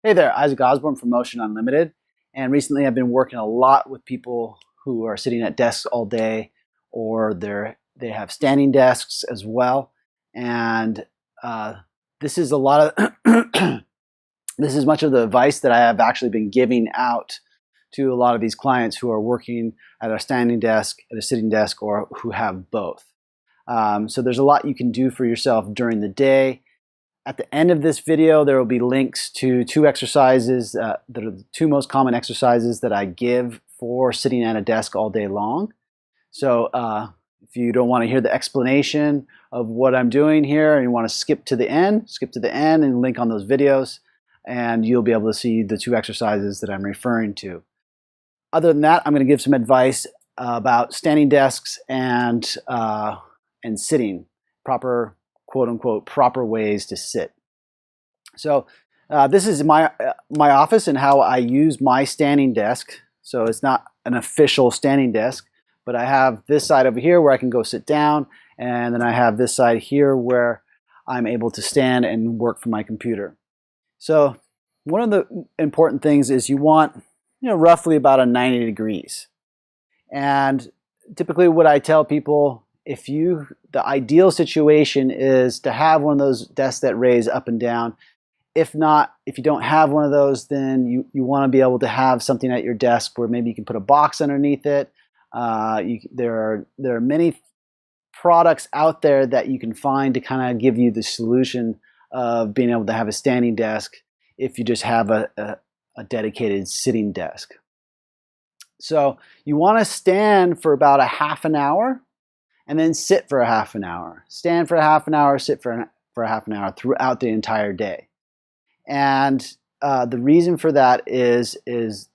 Hey there, Isaac Osborne from Motion Unlimited. And recently I've been working a lot with people who are sitting at desks all day, or they have standing desks as well. And this is a lot of this is much of the advice that I have actually been giving out to a lot of these clients who are working at a standing desk, at a sitting desk, or who have both. So there's a lot you can do for yourself during the day. At the end of this video, there will be links to two exercises that are the two most common exercises that I give for sitting at a desk all day long. So if you don't want to hear the explanation of what I'm doing here and you want to skip to the end and link on those videos, and you'll be able to see the two exercises that I'm referring to. Other than that, I'm going to give some advice about standing desks and sitting, proper, quote-unquote, proper ways to sit. So this is my office and how I use my standing desk. So it's not an official standing desk, but I have this side over here where I can go sit down, and then I have this side here where I'm able to stand and work from my computer. So one of the important things is you want, roughly about a 90 degrees. And typically what I tell people, the ideal situation is to have one of those desks that raise up and down. If not, if you don't have one of those, then you want to be able to have something at your desk where maybe you can put a box underneath it. There are many products out there that you can find to kind of give you the solution of being able to have a standing desk if you just have a dedicated sitting desk. So you want to stand for about a half an hour, and then sit for a half an hour. Stand for a half an hour, sit for a half an hour throughout the entire day. And the reason for that is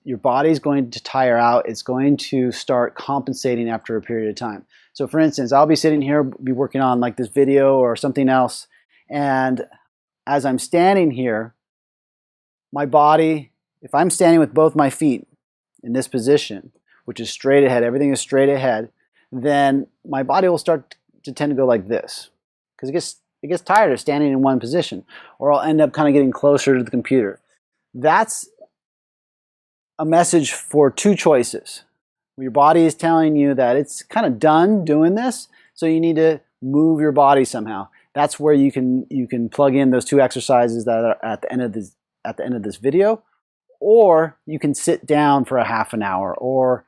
your body's going to tire out. It's going to start compensating after a period of time. So for instance, I'll be sitting here, be working on like this video or something else, and as I'm standing here, my body, if I'm standing with both my feet in this position, which is straight ahead, everything is straight ahead, then my body will start to tend to go like this, because it gets tired of standing in one position, or I'll end up kind of getting closer to the computer. That's a message for two choices. Your body is telling you that it's kind of done doing this, so you need to move your body somehow. That's where you can plug in those two exercises that are at the end of this video, or you can sit down for a half an hour, or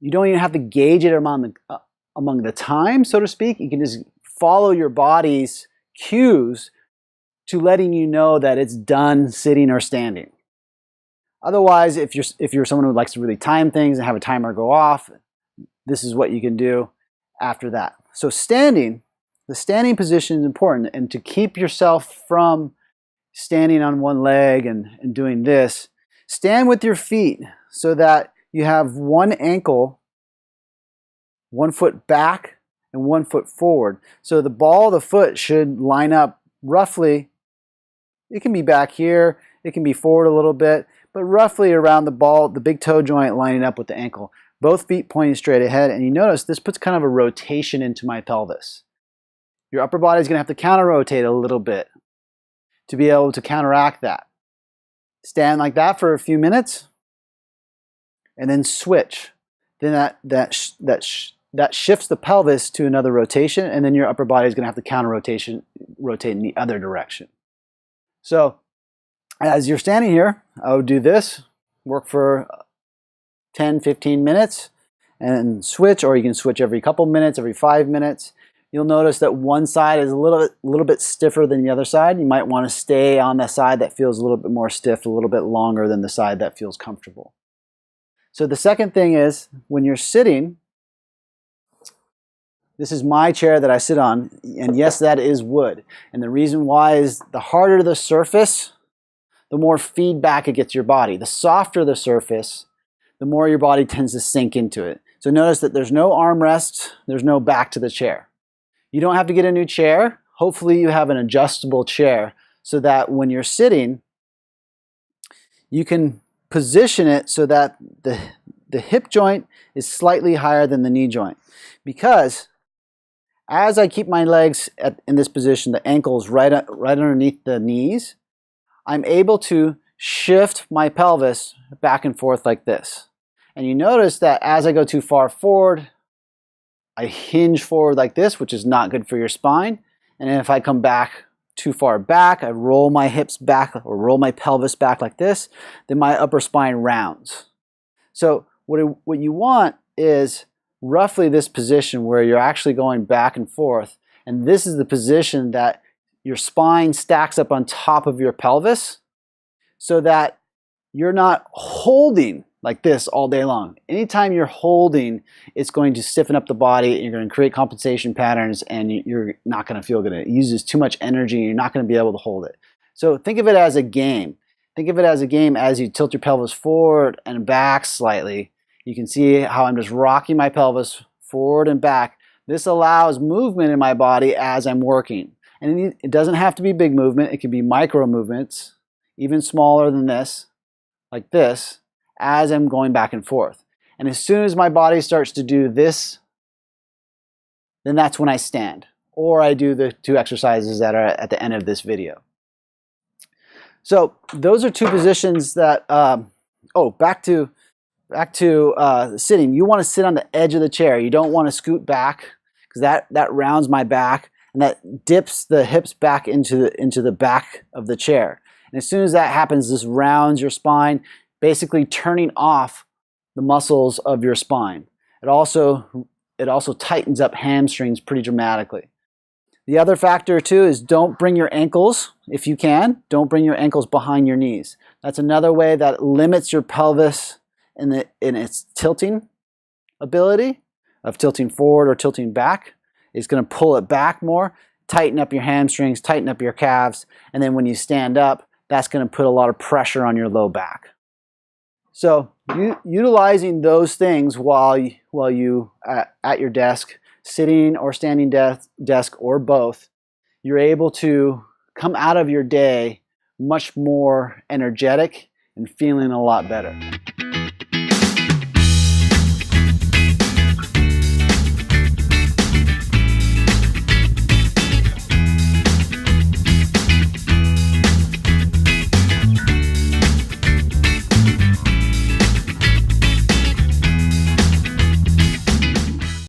you don't even have to gauge it among the time, so to speak. You can just follow your body's cues to letting you know that it's done sitting or standing. Otherwise, if you're someone who likes to really time things and have a timer go off, this is what you can do after that. So the standing position is important, and to keep yourself from standing on one leg and doing this, stand with your feet so that you have one ankle, 1 foot back and 1 foot forward. So the ball of the foot should line up roughly. It can be back here, it can be forward a little bit, but roughly around the big toe joint lining up with the ankle. Both feet pointing straight ahead, and you notice this puts kind of a rotation into my pelvis. Your upper body is going to have to counter-rotate a little bit to be able to counteract that. Stand like that for a few minutes, and then switch. Then that shifts the pelvis to another rotation, and then your upper body is going to have to rotate in the other direction. So as you're standing here, I would do this, work for 10, 15 minutes, and switch, or you can switch every couple minutes, every 5 minutes. You'll notice that one side is a little bit stiffer than the other side. You might want to stay on the side that feels a little bit more stiff, a little bit longer than the side that feels comfortable. So the second thing is, when you're sitting, this is my chair that I sit on, and yes, that is wood. And the reason why is the harder the surface, the more feedback it gets your body. The softer the surface, the more your body tends to sink into it. So notice that there's no armrest, there's no back to the chair. You don't have to get a new chair. Hopefully you have an adjustable chair so that when you're sitting, you can position it so that the hip joint is slightly higher than the knee joint. Because as I keep my legs in this position, the ankles right underneath the knees, I'm able to shift my pelvis back and forth like this. And you notice that as I go too far forward, I hinge forward like this, which is not good for your spine. And if I come back too far back, I roll my hips back or roll my pelvis back like this, then my upper spine rounds. So what you want is roughly this position where you're actually going back and forth. And this is the position that your spine stacks up on top of your pelvis so that you're not holding like this all day long. Anytime you're holding, it's going to stiffen up the body, you're going to create compensation patterns, and you're not going to feel good. It uses too much energy, and you're not going to be able to hold it. So think of it as a game. Think of it as a game as you tilt your pelvis forward and back slightly. You can see how I'm just rocking my pelvis forward and back. This allows movement in my body as I'm working. And it doesn't have to be big movement. It can be micro movements, even smaller than this, like this, as I'm going back and forth. And as soon as my body starts to do this, then that's when I stand. Or I do the 2 exercises that are at the end of this video. So those are 2 positions that, back to sitting. You want to sit on the edge of the chair. You don't want to scoot back because that rounds my back and that dips the hips back into the back of the chair. And as soon as that happens, this rounds your spine, basically turning off the muscles of your spine. It also tightens up hamstrings pretty dramatically. The other factor too is don't bring your ankles, if you can, don't bring your ankles behind your knees. That's another way that limits your pelvis in its tilting ability of tilting forward or tilting back. It's going to pull it back more, tighten up your hamstrings, tighten up your calves, and then when you stand up, that's going to put a lot of pressure on your low back. So utilizing those things while you at your desk, sitting or standing desk or both, you're able to come out of your day much more energetic and feeling a lot better.